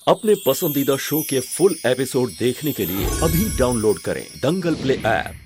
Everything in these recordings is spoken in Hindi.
अपने पसंदीदा शो के फुल एपिसोड देखने के लिए अभी डाउनलोड करें दंगल प्ले ऐप।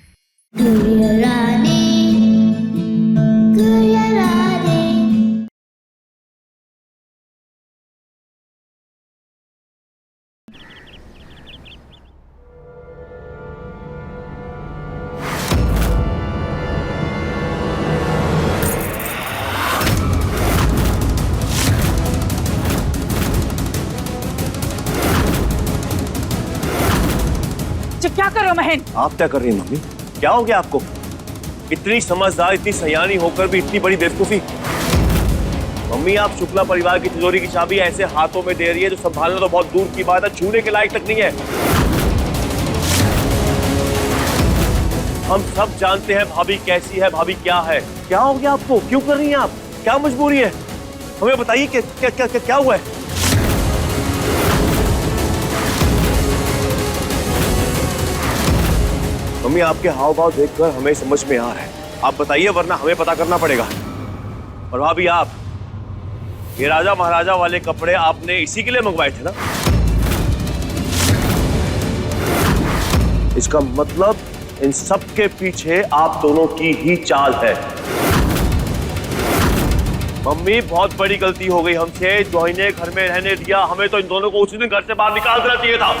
क्या कर रहे हो महेन? आप क्या कर रही हैं मम्मी? क्या हो गया आपको? इतनी समझदार, इतनी सयानी होकर भी इतनी बड़ी बेवकूफी। मम्मी, आप शुक्ला परिवार की तिजोरी की चाबी ऐसे हाथों में दे रही है जो संभालना तो बहुत दूर की बात है, छूने के लायक तक नहीं है। हम सब जानते हैं भाभी कैसी है, भाभी क्या है। क्या हो गया आपको? क्यों कर रही हैं आप? क्या मजबूरी है? हमें बताइए क्या हुआ है? मम्मी, आपके हाव भाव देखकर हमें समझ में आ रहा है। आप बताइए, वरना हमें पता करना पड़ेगा। और भाभी, आप ये राजा महाराजा वाले कपड़े आपने इसी के लिए मंगवाए थे ना? इसका मतलब इन सब के पीछे आप दोनों की ही चाल है। मम्मी, बहुत बड़ी गलती हो गई हमसे जो इन्हें घर में रहने दिया। हमें तो इन दोनों को उसी दिन घर से बाहर निकाल देना चाहिए था।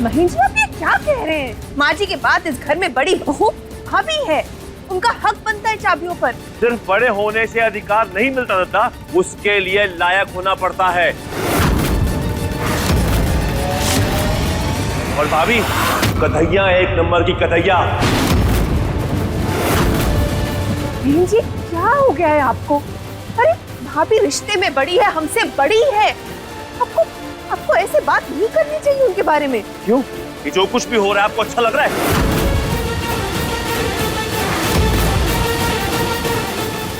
महेन जी, आप ये क्या कह रहे हैं? माँ जी के बाद इस घर में बड़ी बहू भाभी है, उनका हक बनता है चाबियों पर। सिर्फ बड़े होने से अधिकार नहीं मिलता दादा, उसके लिए लायक होना पड़ता है। और भाभी, कन्हैया एक नंबर की कन्हैया। महेन जी, क्या हो गया है आपको? अरे भाभी रिश्ते में बड़ी है, हमसे बड़ी है। आपको ऐसे बात नहीं करनी चाहिए उनके बारे में। क्यों? कि जो कुछ भी हो रहा है आपको अच्छा लग रहा है?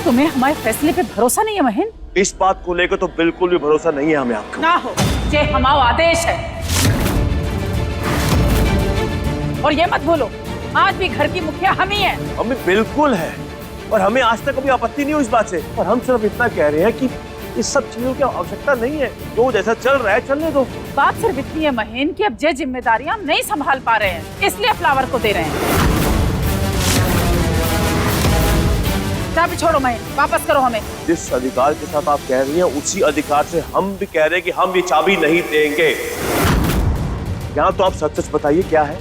तुम्हें हमारे फैसले पे भरोसा नहीं है महेन? इस बात को लेकर तो बिल्कुल भी भरोसा नहीं है हमें आपको। ना हो, ये हमारा आदेश है। और ये मत भूलो, आज भी घर की मुखिया हम ही हैं। हमें बिल्कुल है, और हमें आज तक कभी आपत्ति नहीं हुई इस बात से। और हम सिर्फ इतना कह रहे हैं कि इस सब चीजों की आवश्यकता नहीं है। जो जैसा चल रहा है चलने दो। बात सिर्फ इतनी है महेन कि अब ये जिम्मेदारियां हम नहीं संभाल पा रहे हैं, इसलिए फ्लावर को दे रहे हैं। चाबी छोड़ो महेन, वापस करो हमें। जिस अधिकार के साथ आप कह रही हैं, उसी अधिकार से हम भी कह रहे हैं कि हम ये चाबी नहीं देंगे। यहाँ तो आप सच सच बताइए क्या है?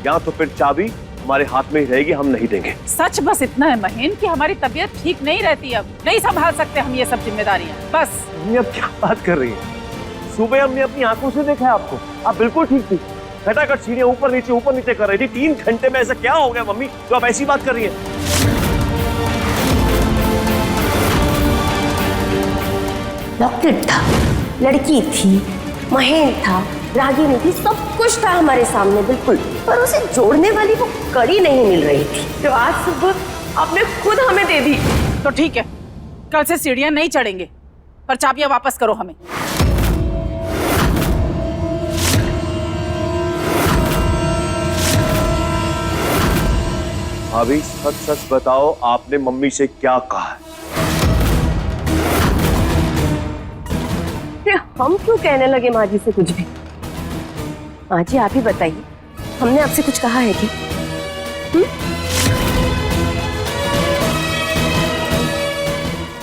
यहाँ तो फिर चाबी हमारे हाथ में ही रहेगी, हम नहीं देंगे। सच बस इतना है महेन कि हमारी तबीयत ठीक नहीं रहती, अब नहीं संभाल सकते हम ये सब जिम्मेदारियां, बस। मम्मी, अब क्या बात कर रही है? सुबह हमने अपनी आंखों से देखा है आपको, आप बिल्कुल ठीक थी। खटाखट सीढ़ियां ऊपर नीचे कर रही थी। 3 घंटे में ऐसा क्या हो गया मम्मी जो आप ऐसी बात कर रही है? लॉकेट था, लड़की थी, महेन था, रागिनी थी, सब कुछ था हमारे सामने बिल्कुल, पर उसे जोड़ने वाली वो कड़ी नहीं मिल रही थी जो आज सुबह आपने खुद हमें दे दी। तो ठीक है, कल से सीढ़ियां नहीं चढ़ेंगे, पर चाबियां वापस करो हमें। भाभी, सच सच बताओ, आपने मम्मी से क्या कहा है? हम क्यों कहने लगे माँ जी से कुछ भी? माँ जी, आप ही बताइए, हमने आपसे कुछ कहा है कि?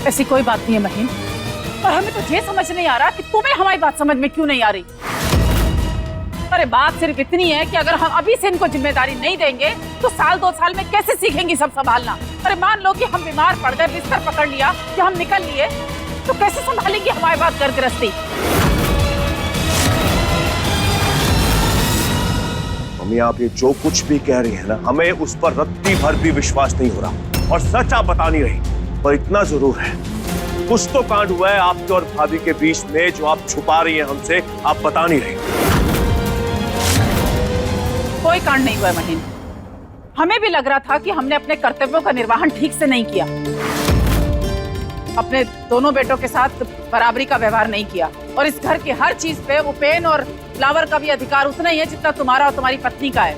ऐसी कोई बात नहीं है महीन, और हमें तो ये समझ नहीं आ रहा कि तुम्हें हमारी बात समझ में क्यों नहीं आ रही। अरे बात सिर्फ इतनी है कि अगर हम अभी से इनको जिम्मेदारी नहीं देंगे तो साल 2 साल में कैसे सीखेंगी सब संभालना। अरे मान लो कि हम बीमार पड़ गए, बिस्तर पकड़ लिया कि हम निकल लिए, तो कैसे संभालेंगे हमारी बात घर गृहस्थी? मम्मी, आप ये जो कुछ भी कह रही है ना, हमें उस पर रत्ती भर भी विश्वास नहीं हो रहा। और सच आप बता नहीं रही, पर इतना जरूर है, कुछ तो कांड हुआ है आपके और भाभी के बीच में जो आप छुपा रही हैं हमसे, आप बता नहीं रही। कोई कांड नहीं हुआ है महीन। हमें भी लग रहा था कि हमने अपने कर्तव्यों का निर्वहन ठीक से नहीं किया, अपने दोनों बेटों के साथ बराबरी का व्यवहार नहीं किया, और इस घर की हर चीज पे उपेन और फ्लावर का भी अधिकार उतना ही है जितना तुम्हारा और तुम्हारी पत्नी का है।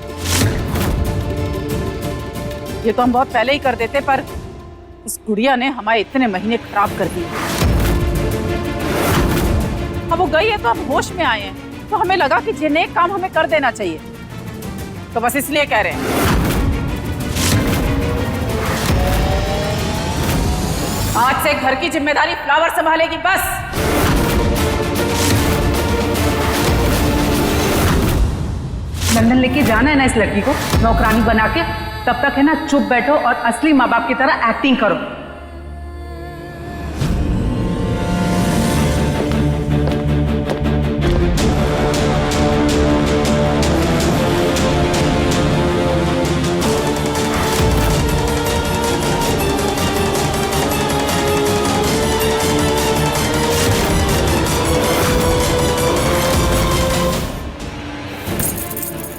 ये तो हम बहुत पहले ही कर देते, पर इस गुड़िया ने हमारे इतने महीने खराब कर दिए। अब वो गई है तो अब होश में आए हैं, तो हमें लगा कि ये नेक काम हमें कर देना चाहिए, तो बस इसलिए कह रहे हैं। आज से घर की जिम्मेदारी फ्लावर संभालेगी बस। लंदन लेके जाना है ना इस लड़की को नौकरानी बना के, तब तक है ना चुप बैठो और असली माँ बाप की तरह एक्टिंग करो।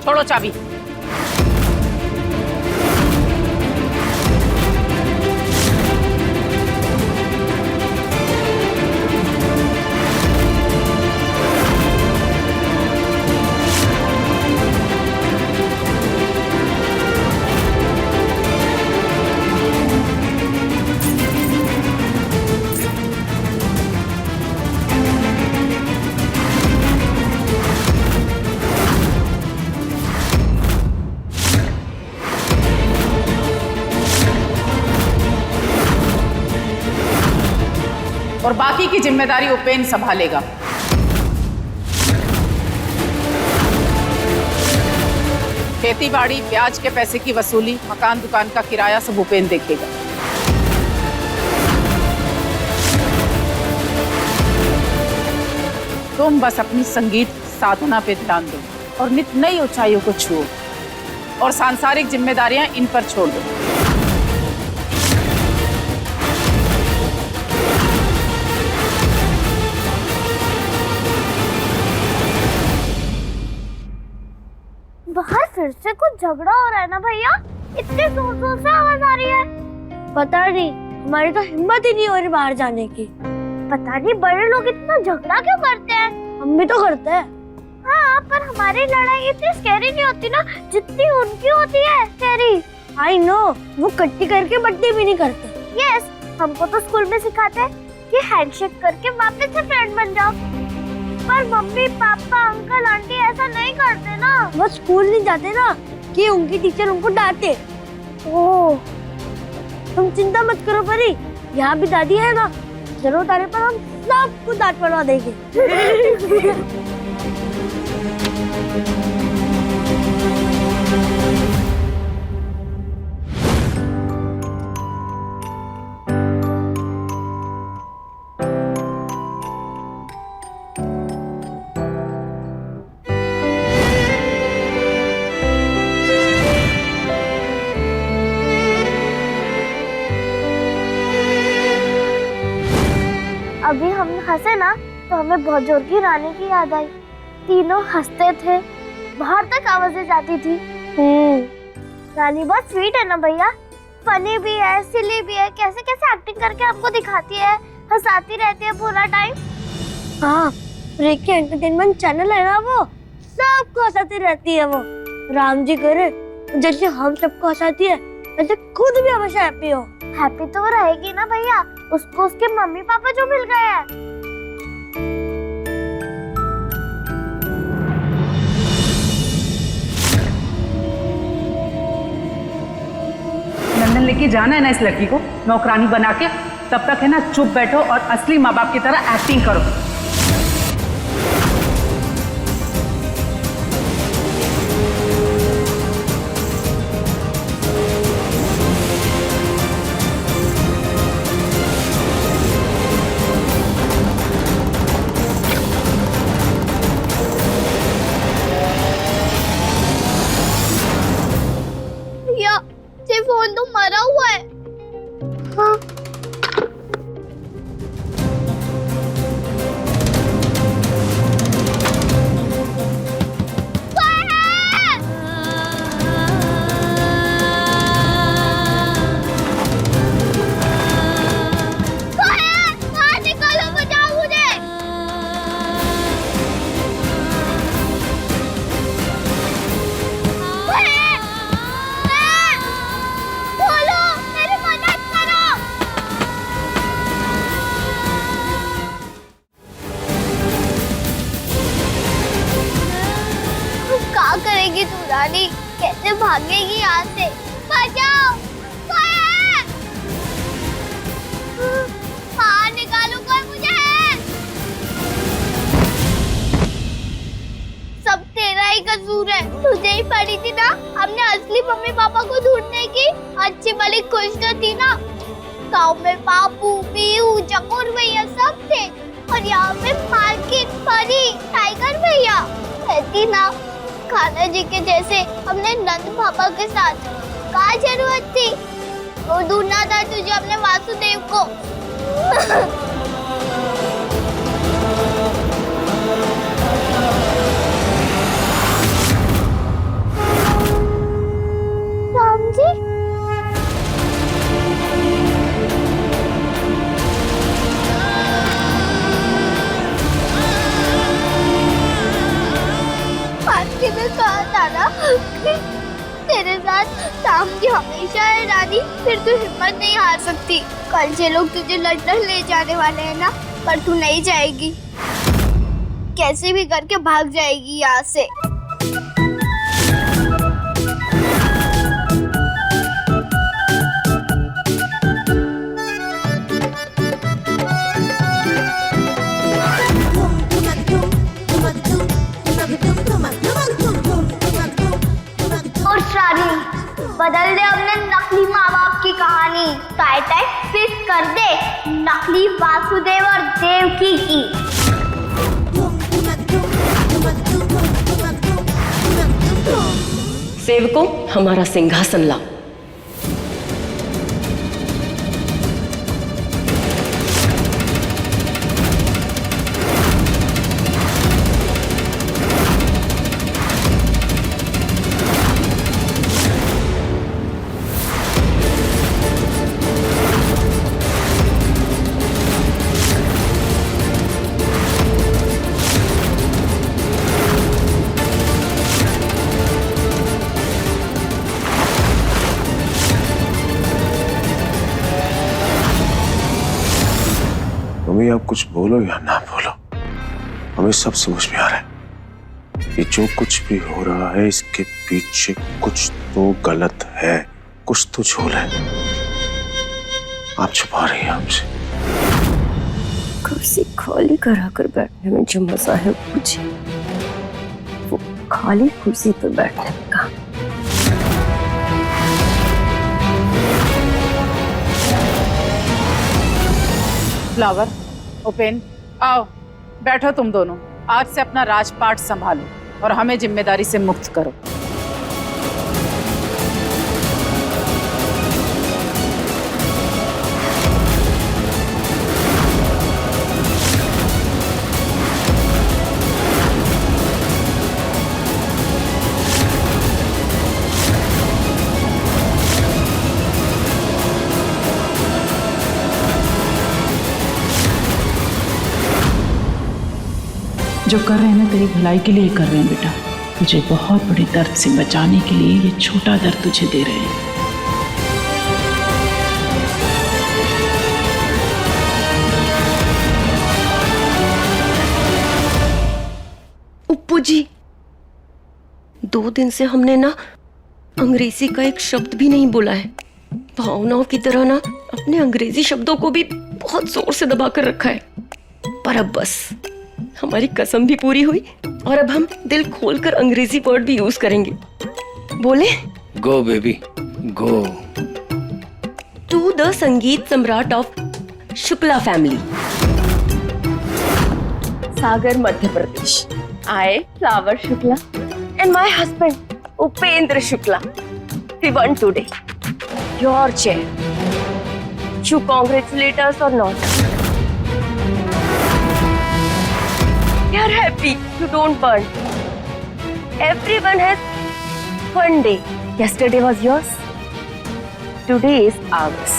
छोड़ो चाबी। और बाकी की जिम्मेदारी उपेन संभालेगा। खेती बाड़ी, ब्याज के पैसे की वसूली, मकान दुकान का किराया सब उपेन देखेगा। तुम बस अपनी संगीत साधना पे ध्यान दो और नित नई ऊंचाइयों को छुओ, और सांसारिक जिम्मेदारियां इन पर छोड़ दो। बाहर फिर से कुछ झगड़ा हो रहा है ना भैया? इतने जोर जोर से आवाज आ रही है। पता नहीं, हमारी तो हिम्मत ही नहीं हो रही बाहर जाने की। पता नहीं बड़े लोग इतना झगड़ा क्यों करते हैं? हम भी तो करते हैं। हाँ, पर हमारी लड़ाई इतनी स्कैरी नहीं होती ना जितनी उनकी होती है स्कैरी। आई नो, वो कट्टी करके बट्टी भी नहीं करते। यस, हमको तो स्कूल में सिखाते हैं कि हैंडशेक करके वापस से फ्रेंड बन जाओ, पर मम्मी पापा अंकल आंटी ऐसा नहीं करते ना। वो स्कूल नहीं जाते ना कि उनकी टीचर उनको डांटे। ओह, तुम चिंता मत करो परी, यहाँ भी दादी है ना, जरूरत आने पर हम सबको डांट पड़वा देंगे। अभी हम हंसे ना तो हमें बहुत जोर की रानी की याद आई। तीनों हंसते थे, बाहर तक आवाजें जाती थी। रानी बहुत स्वीट है ना भैया, फनी भी है, सिली भी है, कैसे कैसे एक्टिंग करके हमको दिखाती है, हंसाती रहती है पूरा टाइम। हाँ, ब्रेक के एंटरटेनमेंट चैनल है ना, वो सबको हंसाती रहती है। वो राम जी करे जैसे हम सबको हंसाती है, वैसे खुद भी हमेशा हैप्पी हो। हैप्पी तो वो रहेगी ना भैया, उसको उसके मम्मी पापा जो मिल गए हैं। लंदन लेके जाना है ना इस लड़की को नौकरानी बना के, तब तक है ना चुप बैठो और असली माँ बाप की तरह एक्टिंग करो। फोन तो मरा हुआ है। हाँ। जाएगी तू रानी? कैसे भागेगी यहाँ से? बचाओ, कोई है? बाहर निकालो, कोई मुझे है? सब तेरा ही कसूर है, तुझे ही पड़ी थी ना। हमने असली मम्मी पापा को ढूंढने की। अच्छी भली खुश तो थी ना। गाँव में बापू, बीहू, चकोर भैया सब थे, और यहाँ पे मार्केट, परी, टाइगर भैया रहती ना। खाना जी के जैसे हमने नंद पापा के साथ, क्या जरूरत थी? वो ढूंढना था तुझे अपने वासुदेव को। राम जी, पार्टी में कहा था ना कि तेरे साथ शाम जी हमेशा है रानी, फिर तू हिम्मत नहीं हार सकती। कल से लोग तुझे लंदन ले जाने वाले हैं ना, पर तू नहीं जाएगी। कैसे भी करके भाग जाएगी यहाँ से। बदल दे अपने नकली माँ बाप की कहानी। टाइप फिक्स कर दे नकली वासुदेव और देवकी की। सेवकों, हमारा सिंहासन लाओ। मम्मी आप कुछ बोलो या ना बोलो, हमें सब समझ में आ रहा है। ये जो कुछ भी हो रहा है इसके पीछे कुछ तो गलत है, कुछ तो झोल है। आप छुपा रही हैं हमसे। कुर्सी खाली करा कर बैठने में जो मजा है मुझे, वो खाली कुर्सी पर बैठने का। फ्लावर, ओपेन, आओ बैठो तुम दोनों। आज से अपना राजपाट संभालो और हमें जिम्मेदारी से मुक्त करो। जो कर रहे हैं ना तेरी भलाई के लिए कर रहे हैं बेटा। तुझे बहुत बड़े दर्द से बचाने के लिए ये छोटा दर्द तुझे दे रहे हैं। उप्पू जी, 2 दिन से हमने ना अंग्रेजी का एक शब्द भी नहीं बोला है। भावनाओं की तरह ना अपने अंग्रेजी शब्दों को भी बहुत जोर से दबा कर रखा है। पर अब बस हमारी कसम भी पूरी हुई और अब हम दिल खोलकर अंग्रेजी वर्ड भी यूज करेंगे। बोले, go baby go to the sangeet samrat of Shukla family, Sagar Madhya Pradesh. I, flower Shukla, and my husband Upendra Shukla, we want today your chair. You congratulate us or not? We are happy you don't burn. Everyone has one day. Yesterday was yours. Today is ours.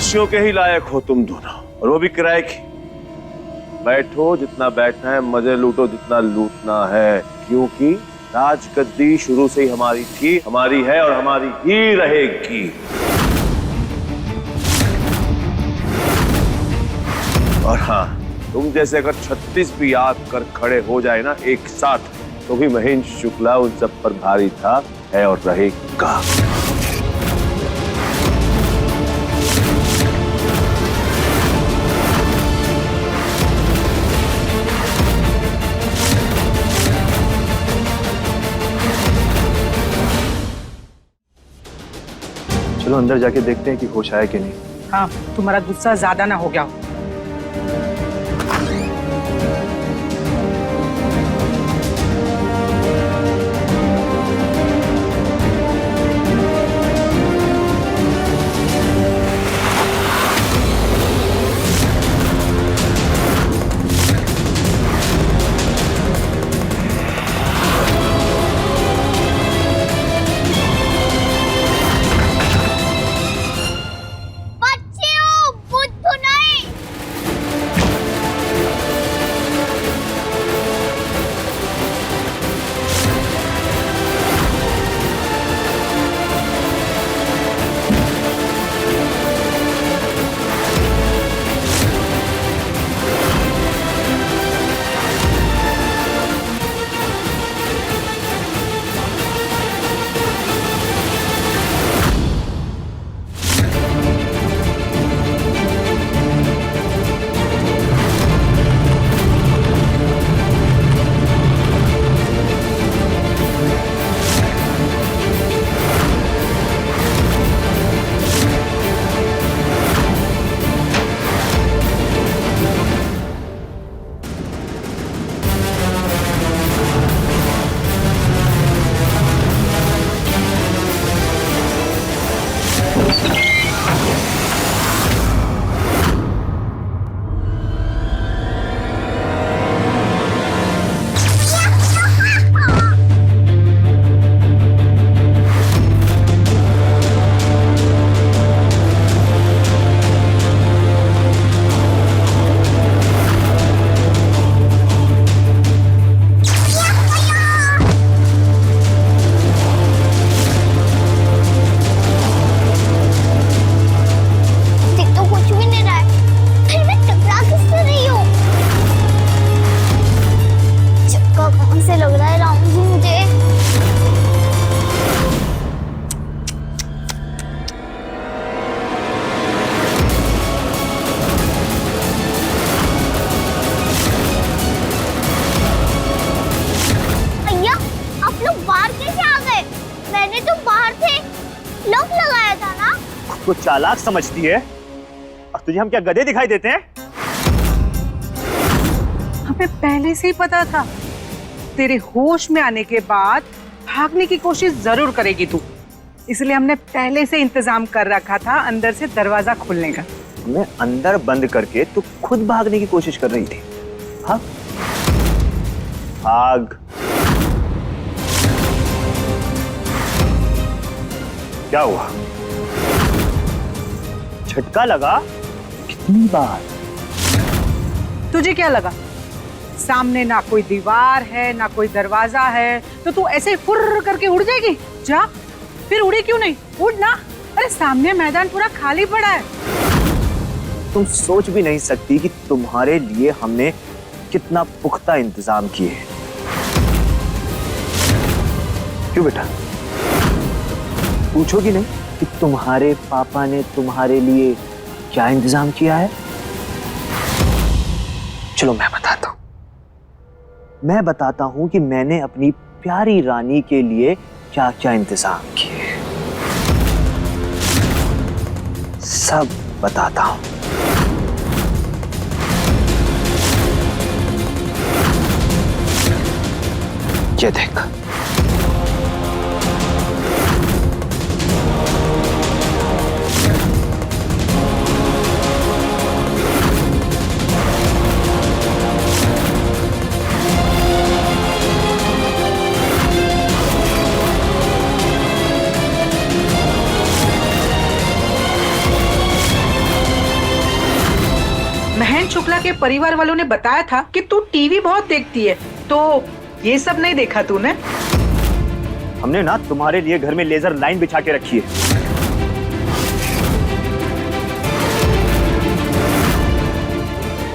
कुर्सियों के ही लायक हो तुम दोनों, और वो भी किराए की। बैठो जितना बैठना है, मजे लूटो जितना लूटना है, क्योंकि राजगद्दी शुरू से ही हमारी थी, हमारी है और हमारी ही रहेगी। और हाँ, तुम जैसे अगर 36 भी आकर खड़े हो जाए ना एक साथ, तो भी महेंद्र शुक्ला उन सब पर भारी था, है और रहेगा। चलो अंदर जाके देखते हैं कि होश आया कि नहीं। हाँ, तुम्हारा गुस्सा ज्यादा ना हो गया हो। को चालाक समझती है और तुझे हम क्या गधे दिखाई देते हैं? हमें पहले से ही पता था तेरे होश में आने के बाद भागने की कोशिश जरूर करेगी तू, इसलिए हमने पहले से इंतजाम कर रखा था अंदर से दरवाजा खोलने का। मैं अंदर बंद करके तू खुद भागने की कोशिश कर रही थी। हाँ भाग। क्या हुआ? झटका लगा? कितनी बार? तुझे क्या लगा सामने ना कोई दीवार है ना कोई दरवाजा है, तो तू ऐसे फुर्र करके उड़ जाएगी? जा, फिर उड़ी क्यों नहीं? उड़ ना। अरे सामने मैदान पूरा खाली पड़ा है। तुम सोच भी नहीं सकती कि तुम्हारे लिए हमने कितना पुख्ता इंतजाम किए हैं। क्यों बेटा, पूछोगी नहीं कि तुम्हारे पापा ने तुम्हारे लिए क्या इंतजाम किया है? चलो मैं बताता हूं। मैं बताता हूं कि मैंने अपनी प्यारी रानी के लिए क्या क्या इंतजाम किए, सब बताता हूं। ये देख, के परिवार वालों ने बताया था कि तू टीवी बहुत देखती है, तो ये सब नहीं देखा तूने? हमने ना तुम्हारे लिए घर में लेजर लाइन बिछा के रखी है।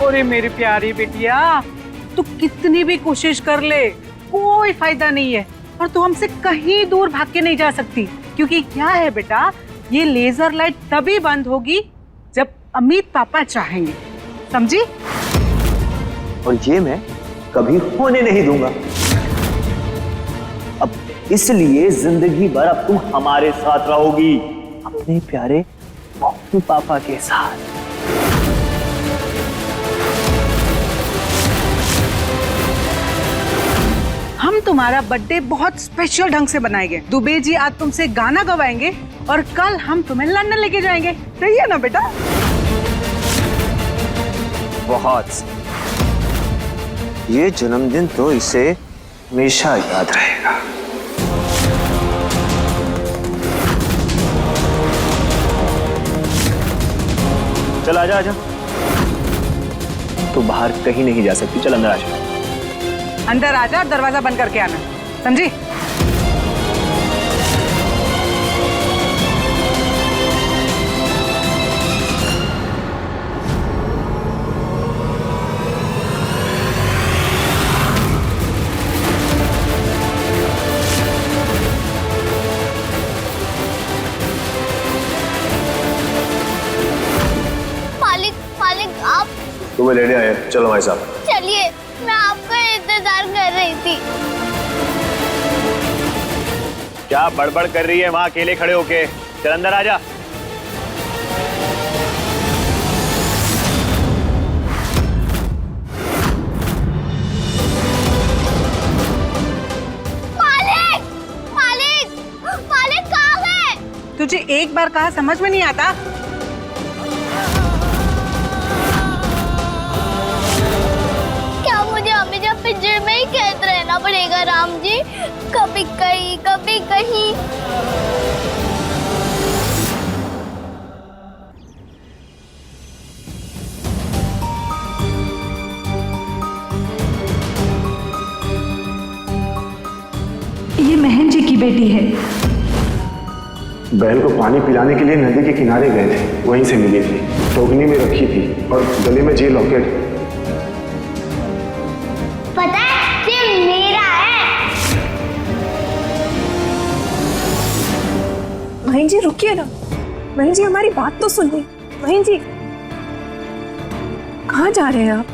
अरे मेरी प्यारी बिटिया, तू कितनी भी कोशिश कर ले, कोई फायदा नहीं है। और तू हमसे कहीं दूर भाग के नहीं जा सकती, क्योंकि क्या है बेटा, ये लेजर लाइट तभी बंद होगी जब अमित पापा चाहेंगे, समझी? और ये मैं कभी होने नहीं दूंगा। अब इसलिए जिंदगी भर अब तुम हमारे साथ रहोगी, अपने प्यारे मम्मी पापा के साथ। हम तुम्हारा बर्थडे बहुत स्पेशल ढंग से बनाएंगे। दुबे जी आज तुमसे गाना गवाएंगे और कल हम तुम्हें लंदन लेके जाएंगे, सही है ना बेटा? बहुत। ये जन्मदिन तो इसे हमेशा याद रहेगा। चल आजा आजा। तू बाहर कहीं नहीं जा सकती, चल अंदर आजा। अंदर आजा और दरवाजा बंद करके आना, समझी? मालिक मालिक आप तुम्हें लेने आए, चलो भाई साहब। चलिए, मैं आपका इंतजार कर रही थी। क्या बड़बड़ कर रही है वहां अकेले खड़े होके? चल अंदर आजा। मालिक मालिक मालिक कहाँ गए? तुझे एक बार कहा समझ में नहीं आता? क्या मुझे हमेशा पिंजरे में ही कैद रहना पड़ेगा राम जी? कभी कहीं कभी कहीं। ये महन जी की बेटी है। बहन को पानी पिलाने के लिए नदी के किनारे गए थे, वहीं से मिली थी, टोकनी में रखी थी और गले में ये लॉकेट। पता है, ये मेरा है। महन जी रुकिए ना, महन जी हमारी बात तो सुनिए। महन जी कहाँ जा रहे हैं आप?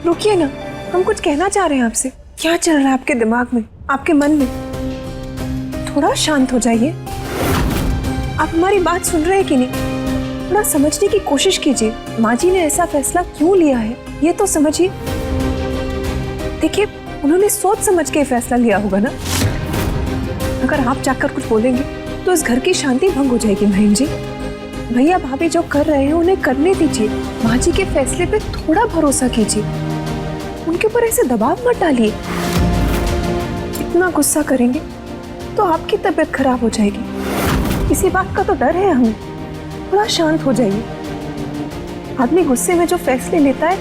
रुकिए ना, हम कुछ कहना चाह रहे हैं आपसे। क्या चल रहा है आपके दिमाग में, आपके मन में? थोड़ा शांत हो जाइए। आप हमारी बात सुन रहे हैं कि नहीं? थोड़ा समझने की कोशिश कीजिए। माँ जी ने ऐसा फैसला क्यों लिया है, ये तो समझिए। देखिए, उन्होंने सोच समझ के फैसला लिया होगा ना। अगर आप जाकर कुछ बोलेंगे तो इस घर की शांति भंग हो जाएगी। महन जी, भैया भाभी जो कर रहे हैं उन्हें करने दीजिए। माँ जी के फैसले पे थोड़ा भरोसा कीजिए, उनके ऊपर ऐसे दबाव मत डालिए। इतना गुस्सा करेंगे तो आपकी तबीयत खराब हो जाएगी। इसी बात का तो डर है हमें। थोड़ा शांत हो जाइए। आदमी गुस्से में जो फैसले लेता है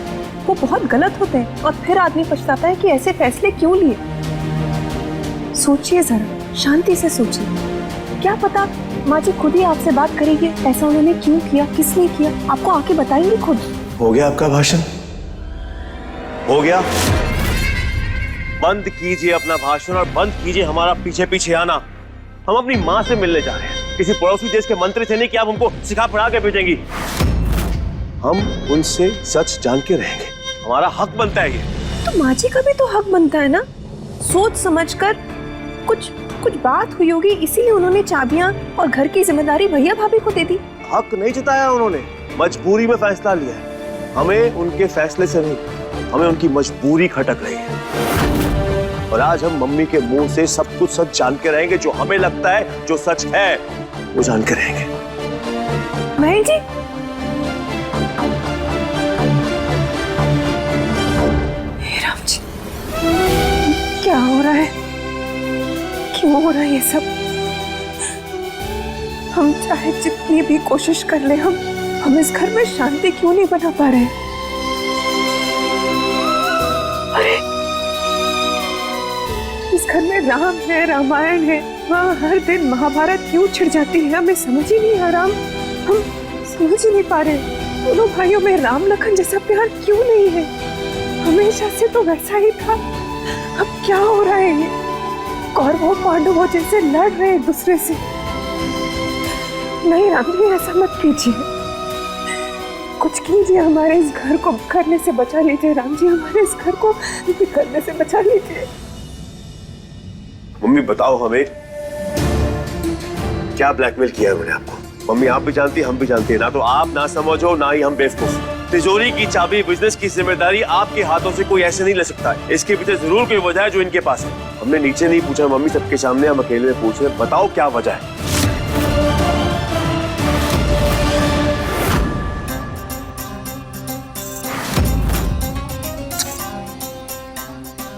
वो बहुत गलत होते हैं और फिर आदमी पछताता है कि ऐसे फैसले क्यों लिए। सोचिए जरा, शांति से सोचिए। क्या पता माँ जी खुद ही आपसे बात करेगी, ऐसा उन्होंने क्यों किया, किसने किया, आपको आके बताएंगे खुद। हो गया आपका भाषण? हो गया? बंद कीजिए अपना भाषण और बंद कीजिए हमारा पीछे पीछे आना। हम अपनी माँ से मिलने जा रहे हैं, किसी पड़ोसी देश के मंत्री से नहीं कि आप हमको सिखा पढ़ा के भेजेंगी। हम उनसे सच जान के रहेंगे, हमारा हक बनता है ये। तो माँ जी का भी तो हक बनता है ना। सोच समझकर कुछ बात हुई होगी, इसीलिए उन्होंने चाबियां और घर की जिम्मेदारी भैया भाभी को दे दी। हक नहीं जताया उन्होंने, मजबूरी में फैसला लिया है। हमें उनके फैसले से नहीं, हमें उनकी मजबूरी खटक रही है। और आज हम मम्मी के मुंह से सब कुछ सच जान के रहेंगे। जो हमें लगता है जो सच है वो जान के रहेंगे। महन जी, हे राम जी, क्या हो रहा है, क्यों हो रहा है ये सब? हम चाहे जितनी भी कोशिश कर ले, हम इस घर में शांति क्यों नहीं बना पा रहे? घर में राम है, रामायण है, वहाँ हर दिन महाभारत क्यों छिड़ जाती है? हमें समझ ही नहीं आ रहा, हम समझ ही नहीं पा रहे। दोनों भाइयों में राम लखन जैसा प्यार क्यों नहीं है? हमेशा से तो वैसा ही था। अब क्या हो रहा है ये? कौरवों पांडवों जैसे लड़ रहे एक दूसरे से। नहीं राम जी, ऐसा मत कीजिए, कुछ कीजिए, हमारे इस घर को बिखरने से बचा लीजिए। राम जी, हमारे इस घर को बिखरने से बचा लीजिए। मम्मी बताओ हमें क्या ब्लैकमेल किया है मैंने आपको? मम्मी आप भी जानती, हम भी जानते हैं ना, तो आप ना समझो ना ही हम बेवकूफ। तिजोरी की चाबी, बिजनेस की जिम्मेदारी आपके हाथों से कोई ऐसे नहीं ले सकता है। इसके पीछे जरूर कोई वजह है जो इनके पास है। हमने नीचे नहीं पूछा मम्मी, सबके सामने हम अकेले में पूछ रहे, बताओ क्या वजह है?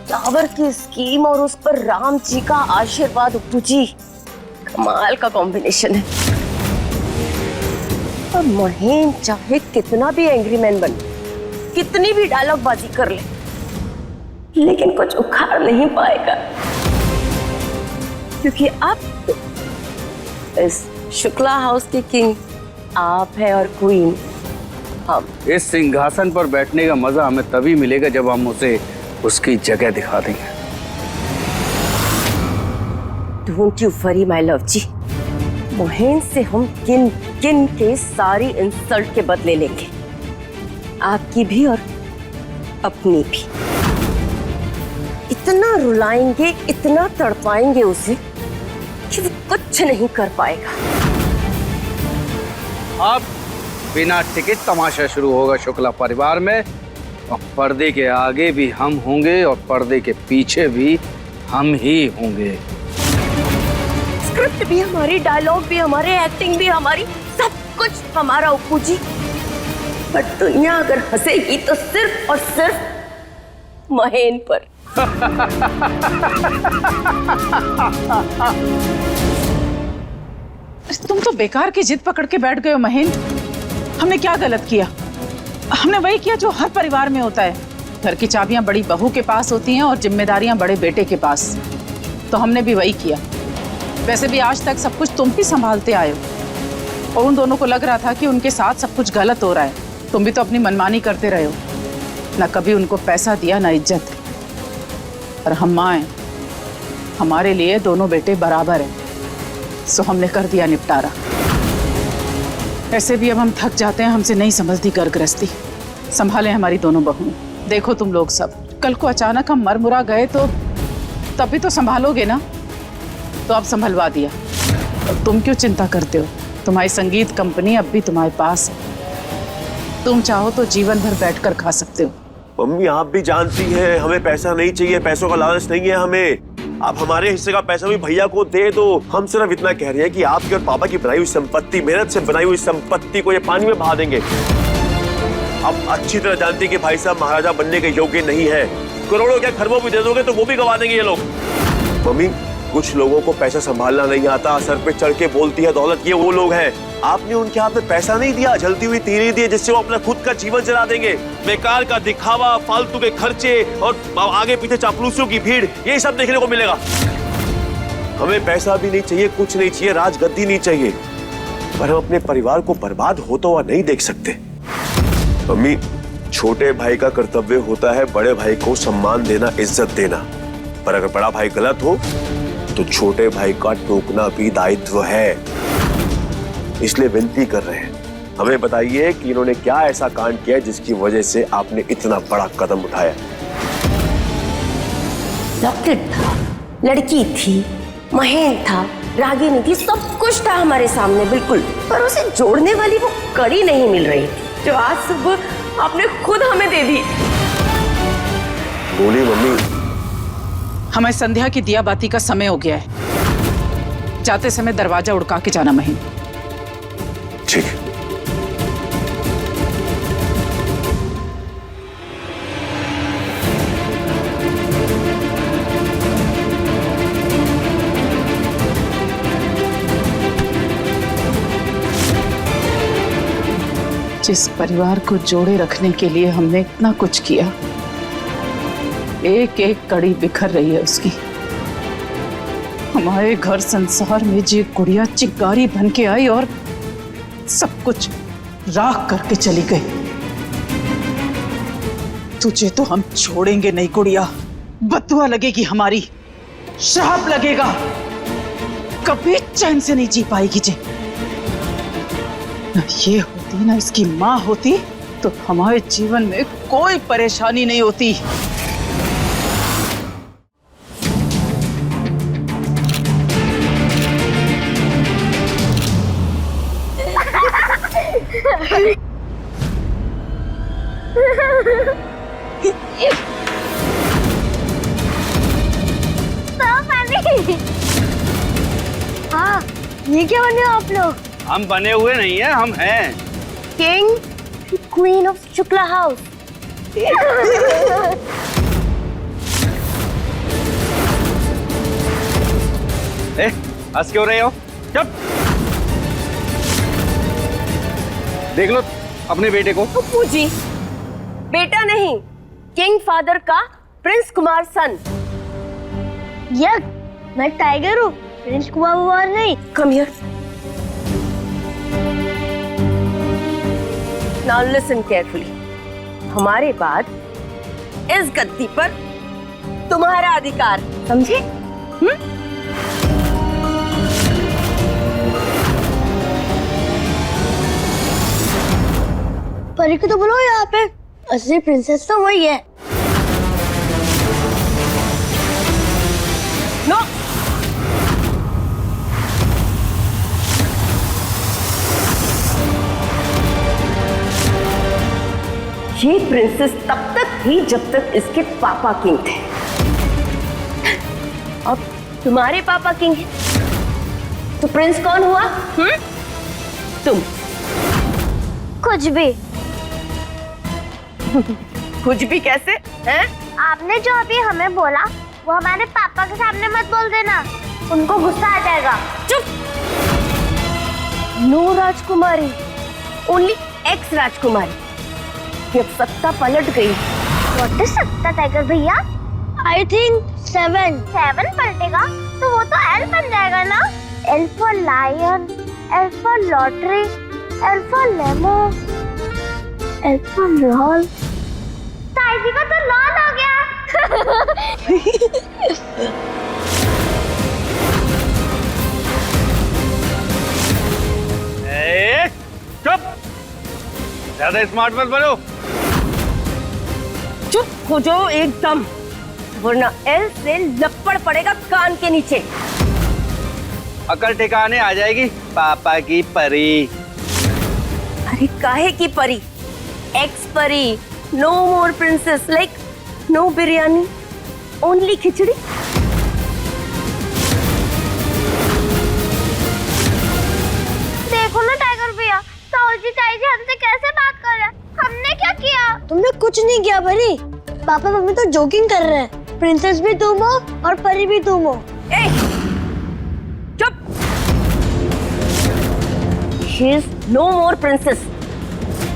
टावर की स्कीम और उस पर राम जी का आशीर्वाद, उप्पू जी, कमाल का कॉम्बिनेशन है। और महेन चाहे कितना भी एंग्री मैन बने, कितनी भी डायलॉग बाजी कर ले, लेकिन कुछ उखाड़ नहीं पाएगा, क्योंकि आप इस शुक्ला हाउस के किंग आप है और क्वीन हम। इस सिंहासन पर बैठने का मजा हमें तभी मिलेगा जब हम उसे उसकी जगह दिखा देंगे। Don't you worry my love ji, महेन से हम किन किन के सारी इंसल्ट के बदले लेंगे, आपकी भी और अपनी भी। इतना रुलाएंगे, इतना तड़पाएंगे उसे कि वो कुछ नहीं कर पाएगा। अब बिना टिकट तमाशा शुरू होगा शुक्ला परिवार में, और पर्दे के आगे भी हम होंगे और पर्दे के पीछे भी हम ही होंगे। स्क्रिप्ट भी हमारी, डायलॉग भी हमारे, एक्टिंग भी हमारी, सब कुछ हमारा उप्पू जी। पर दुनिया अगर हंसेगी तो सिर्फ और सिर्फ महेन पर। तुम तो बेकार की जिद पकड़ के बैठ गए हो महेन। हमने क्या गलत किया? हमने वही किया जो हर परिवार में होता है। घर की चाबियां बड़ी बहू के पास होती हैं और जिम्मेदारियां बड़े बेटे के पास। तो हमने भी वही किया। वैसे भी आज तक सब कुछ तुम ही संभालते आए हो, और उन दोनों को लग रहा था कि उनके साथ सब कुछ गलत हो रहा है। तुम भी तो अपनी मनमानी करते रहे हो, ना कभी उनको पैसा दिया ना इज्जत। और हम माँ हैं, हमारे लिए दोनों बेटे बराबर हैं, सो हमने कर दिया निपटारा। ऐसे भी अब हम थक जाते हैं, हमसे नहीं समझती घर गृहस्थी। संभालें हमारी दोनों बहू। देखो तुम लोग सब, कल को अचानक हम मरमुरा गए तो तभी तो संभालोगे ना। तो अब संभलवा दिया, और तुम क्यों चिंता करते हो? तुम्हारी संगीत कंपनी अब भी तुम्हारे पास है। तुम चाहो तो जीवन भर बैठकर खा सकते हो। मम्मी आप भी जानती हैं हमें पैसा नहीं चाहिए, पैसों का लालच नहीं है हमें। आप हमारे हिस्से का पैसा भी भैया को दे दो। हम सिर्फ इतना कह रहे हैं कि आपके और पापा की बनाई हुई संपत्ति, मेहनत से बनाई हुई संपत्ति को ये पानी में बहा देंगे। आप अच्छी तरह जानती कि भाई साहब महाराजा बनने के योग्य नहीं है। करोड़ों क्या खरबों भी दे दोगे तो वो भी गवा देंगे ये लोग। मम्मी कुछ लोगों को पैसा संभालना नहीं आता, सर पे चढ़ के बोलती है दौलत, ये वो लोग हैं। आपने उनके हाथ में पैसा नहीं दिया, जलती हुई तीली दी जिससे वो अपना खुद का जीवन चला देंगे। बेकार का दिखावा, फालतू के खर्चे और आगे पीछे चापलूसियों की भीड़, ये सब देखने को मिलेगा। हमें पैसा भी नहीं चाहिए, कुछ नहीं चाहिए, राजगद्दी नहीं चाहिए, पर हम अपने परिवार को बर्बाद होता हुआ नहीं देख सकते। मम्मी छोटे भाई का कर्तव्य होता है बड़े भाई को सम्मान देना, इज्जत देना, पर अगर बड़ा भाई गलत हो तो छोटे भाई का टोकना भी दायित्व है। इसलिए विनती कर रहे हैं, हमें बताइए कि इन्होंने क्या ऐसा कांड किया जिसकी वजह से आपने इतना बड़ा कदम उठाया। लॉकेट था, लड़की थी, महेन था, रागिनी थी, सब कुछ था हमारे सामने बिल्कुल, पर उसे जोड़ने वाली वो कड़ी नहीं मिल रही थी जो आज सुबह आपने खुद हमें दे दी। बोली मम्मी। हमें संध्या की दिया बाती का समय हो गया है। जाते समय दरवाजा उड़का के जाना महीन। ठीक। जिस परिवार को जोड़े रखने के लिए हमने इतना कुछ किया, एक एक कड़ी बिखर रही है उसकी। हमारे घर संसार में जी गुड़िया चिंगारी बन के आई और सब कुछ राख करके चली गई। तुझे तो हम छोड़ेंगे नहीं गुड़िया, बदुआ लगेगी हमारी, श्राप लगेगा, कभी चैन से नहीं जी पाएगी जी। न ये होती ना इसकी माँ होती तो हमारे जीवन में कोई परेशानी नहीं होती। हाँ, ये क्या बने हो आप लोग? हम बने हुए नहीं हैं, हम हैं king queen of Shukla house. हंस क्यों रहे हो? चुप। देख लो अपने बेटे को। पप्पू जी, बेटा नहीं, किंग फादर का प्रिंस कुमार सन। यक, मैं टाइगर हूँ, प्रिंस कुमार नहीं। Come here. Now listen carefully. हमारे बाद इस गद्दी पर तुम्हारा अधिकार, समझे? परी को तो बोलो यहाँ पे, असली प्रिंसेस तो वही है। नो, ये प्रिंसेस तब तक थी जब तक इसके पापा किंग थे। अब तुम्हारे पापा किंग हैं, तो प्रिंस कौन हुआ? तुम। कुछ भी। कुछ भी कैसे हैं? आपने जो अभी हमें बोला वो हमारे पापा के सामने मत बोल देना, उनको गुस्सा आ जाएगा। चुप। नो राजकुमारी, ओनली एक्स राजकुमारी। अब सत्ता पलट गई। व्हाट इज सत्ता टाइगर भैया? आई थिंक 7 पलटेगा तो वो तो एल बन जाएगा ना। L for lion, L for lottery, L for lemon, L for lol. ताईजी का तो लॉल हो गया। चुप, ज्यादा स्मार्ट मत बनो। चुप हो जाओ एकदम, वरना एल से लपड़ पड़ेगा कान के नीचे। अकल ठिकाने आ जाएगी पापा की परी। अरे काहे की परी? एक्स परी। No more princess, like no biryani, only khichdi. देखो ना टाइगर भैया, ताऊजी ताईजी हमसे कैसे बात कर रहे हैं। हमने क्या किया? तुमने कुछ नहीं किया परी, पापा मम्मी तो जोकिंग कर रहे हैं। प्रिंसेस भी तुम हो और परी भी तुम हो। ए, चुप। She is no more princess.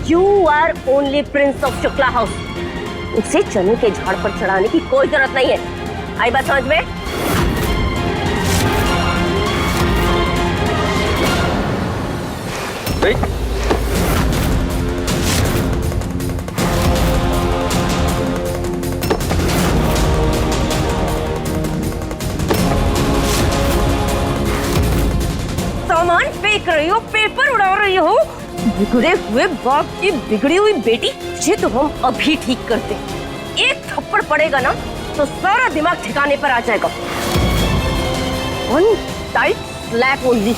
You are only prince of Shukla house. उसे चने के झाड़ पर चढ़ाने की कोई जरूरत नहीं है। आई बात समझ में? सामान फेंक रही हो, पेपर उड़ा रही हो। बिगड़े हुए बाप की बिगड़ी हुई बेटी, ये तो हम अभी ठीक करते। एक थप्पड़ पड़ेगा ना तो सारा दिमाग ठिकाने पर आ जाएगा। One tight slap only.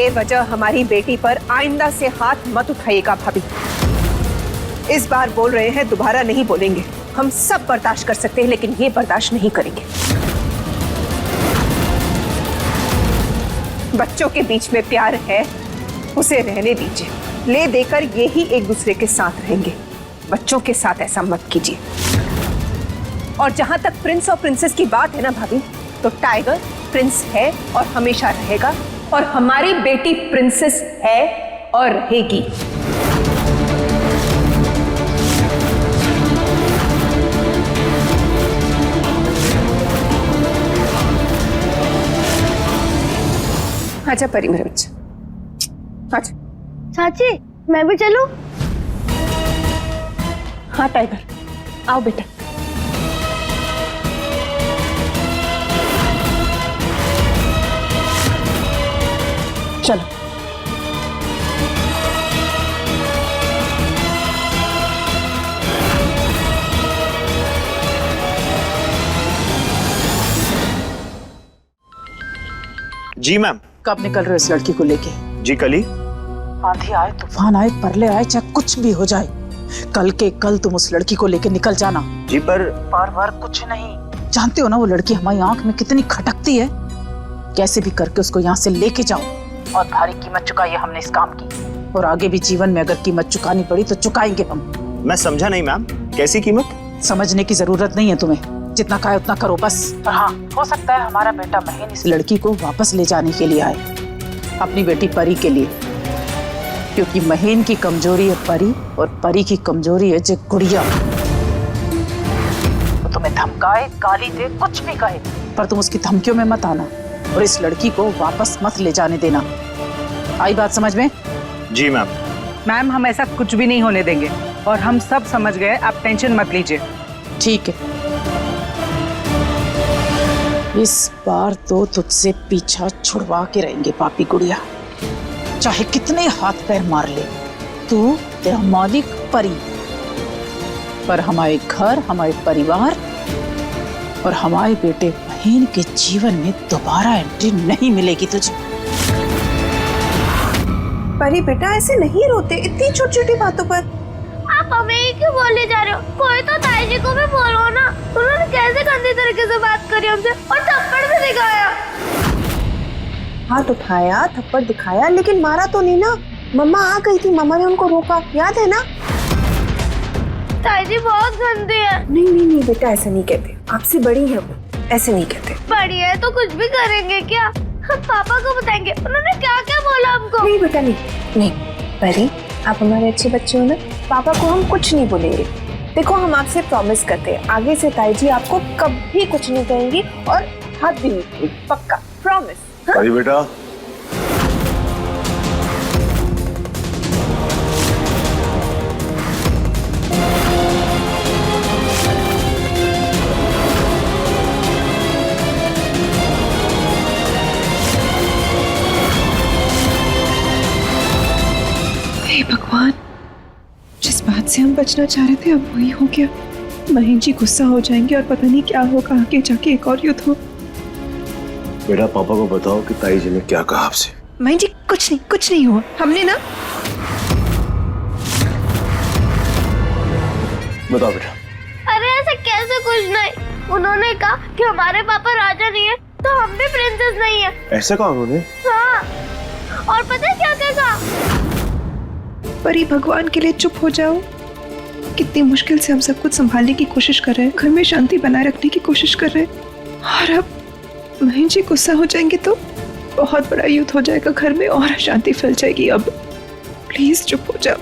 बेवजह हमारी बेटी पर आइंदा से हाथ मत उठाइएगा भाभी। इस बार बोल रहे हैं, दोबारा नहीं बोलेंगे। हम सब बर्दाश्त कर सकते हैं, लेकिन ये बर्दाश्त नहीं करेंगे। बच्चों के बीच में प्यार है, उसे रहने दीजिए। ले देकर ये ही एक दूसरे के साथ रहेंगे। बच्चों के साथ ऐसा मत कीजिए। और जहां तक प्रिंस और प्रिंसेस की बात है ना भाभी, तो टाइगर प्रिंस है और हमेशा रहेगा, और हमारी बेटी प्रिंसेस है और रहेगी। आजा परी मेरे बच्चा, आजा। चाची मैं भी चलूं? हाँ टाइगर, आओ बेटा। चलो। जी मैम। कब निकल रहे हो इस लड़की को लेके? जी कल ही। आंधी आए, तूफान आए, परले आए, चाहे कुछ भी हो जाए, कल के कल तुम उस लड़की को लेके निकल जाना। जी पर बार कुछ नहीं। जानते हो ना वो लड़की हमारी आंख में कितनी खटकती है। कैसे भी करके उसको यहाँ से लेके जाओ, और भारी कीमत चुकाई है हमने इस काम की, और आगे भी जीवन में अगर कीमत चुकानी पड़ी तो चुकाएंगे हम। मैं समझा नहीं मैम, कैसी कीमत? समझने की जरूरत नहीं है तुम्हें, जितना कहा उतना करो बस। और हाँ, हो सकता है हमारा बेटा महीन इस लड़की को वापस ले जाने के लिए आए, अपनी बेटी परी के लिए, क्योंकि महीन की कमजोरी है परी, और परी की कमजोरी है जे गुड़िया। वो तुम्हें धमकाए, गाली दे, कुछ भी कहे, पर तुम उसकी धमकियों में मत आना, और इस लड़की को वापस मत ले जाने देना। आई बात समझ में? जी मैम। मैम हम ऐसा कुछ भी नहीं होने देंगे, और हम सब समझ गए, आप टेंशन मत लीजिए। ठीक है, इस बार तो तुझसे पीछा छुड़वा के रहेंगे पापी गुड़िया, चाहे कितने हाथ पैर मार ले। तू तेरा मालिक परी, पर हमारे घर, हमारे परिवार और हमारे बेटे महीन के जीवन में दोबारा एंट्री नहीं मिलेगी तुझे। परी बेटा ऐसे नहीं रोते इतनी छोटी छोटी बातों पर। आप हमें ही क्यों बोले जा रहे हो? कोई तो ताई जी को भी बोलो ना। उन्होंने कैसे गंदी तरीके से बात करी हमसे, और थप्पड़ भी दिखाया। हाथ उठाया, थप्पड़ दिखाया, लेकिन मारा तो नहीं ना। मम्मा आ गई थी, मम्मा ने उनको रोका, याद है ना? ताई जी बहुत गंदी है। नहीं नहीं नहीं बेटा, ऐसा नहीं कहते, आपसे बड़ी है वो, ऐसे नहीं कहते। बड़ी है तो कुछ भी करेंगे क्या? हम पापा को बताएंगे उन्होंने क्या क्या बोला हमको। नहीं बेटा नहीं नहीं, परी आप हमारे अच्छे बच्चे हो ना, पापा को हम कुछ नहीं बोलेंगे। देखो हम आपसे प्रॉमिस करते हैं, आगे से ताई जी आपको कभी कुछ नहीं कहेंगी, और हाथ भी नहीं उठाएंगी, पक्का प्रॉमिस। अरे बेटा, हे भगवान, जिस बात से हम बचना चाह रहे थे अब वही हो गया। महीन जी गुस्सा हो जाएंगे और पता नहीं क्या होगा, आगे जाके एक और युद्ध हो। बेटा पापा को बताओ कि ताई जी ने क्या कहा आपसे। महीन जी कुछ नहीं हुआ, हमने ना। बताओ बेटा। अरे ऐसे कैसे कुछ नहीं? उन्होंने कहा कि हमारे पापा राजा नहीं है तो हम भी प्रिंसेस नहीं है। ऐसा कहा उन्होंने? हाँ, और पता है क्या क्या कहा? परी भगवान के लिए चुप हो जाओ। कितनी मुश्किल से हम सब कुछ संभालने की कोशिश कर रहे हैं, घर में शांति बनाए रखने की कोशिश कर रहे हैं, और अब महीन जी गुस्सा हो जाएंगे तो बहुत बड़ा युद्ध हो जाएगा घर में, और अशांति फैल जाएगी। अब प्लीज चुप हो जाओ।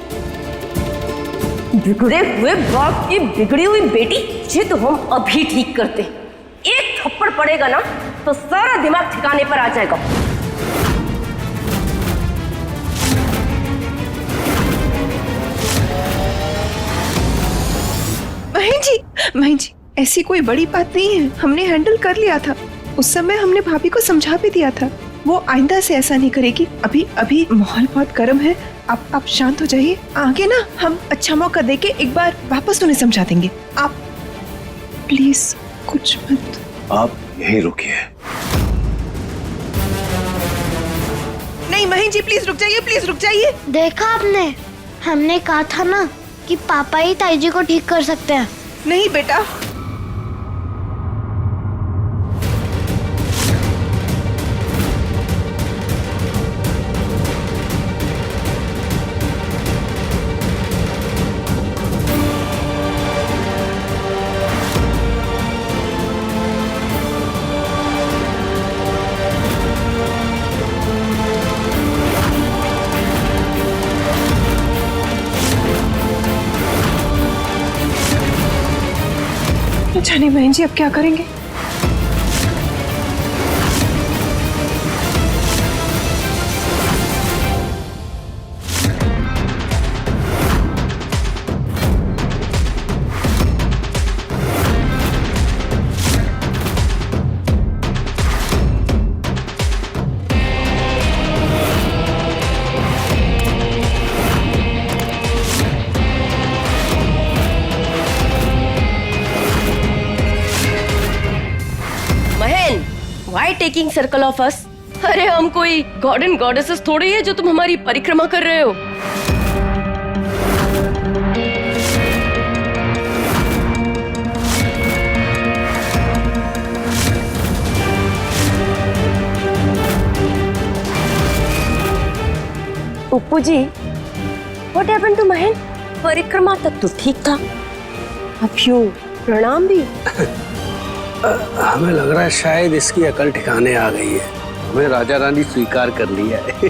बिगड़े हुए बाप की बिगड़ी हुई बेटी, ये तो हम अभी ठीक करते। एक थप्पड़ पड़ेगा ना तो सारा दिमाग ठिकाने पर आ जाएगा। महीन जी ऐसी कोई बड़ी बात नहीं है, हमने हैंडल कर लिया था। उस समय हमने भाभी को समझा भी दिया था, वो आइंदा से ऐसा नहीं करेगी। अभी माहौल बहुत गर्म है, आप शांत हो जाइए। आगे ना हम अच्छा मौका देके एक बार वापस उन्हें समझा देंगे। आप प्लीज कुछ मत। आप यहीं रुकिए। नहीं महेंद्र जी प्लीज रुक जाइए, प्लीज रुक जाइए। देखा आपने, हमने कहा था ना कि पापा ही ताई जी को ठीक कर सकते हैं। नहीं बेटा, जाने बहन जी अब क्या करेंगे। Why taking circle of us? अरे हम कोई गॉड एंड गॉडेसेस थोड़ी है जो तुम हमारी परिक्रमा कर रहे हो। उप्पू जी, what happened to महेंद्र? परिक्रमा तक तो ठीक था, अब यूं प्रणाम भी। हमें लग रहा है शायद इसकी अकल ठिकाने आ गई है, हमें राजा रानी स्वीकार कर लिया है।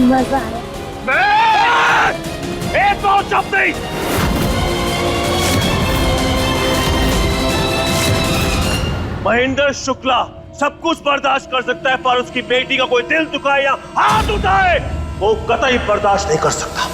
मजा आया। एक तो शब्द नहीं। महेंद्र शुक्ला सब कुछ बर्दाश्त कर सकता है, पर उसकी बेटी का कोई दिल दुखाए या हाथ उठाए वो कतई बर्दाश्त नहीं कर सकता।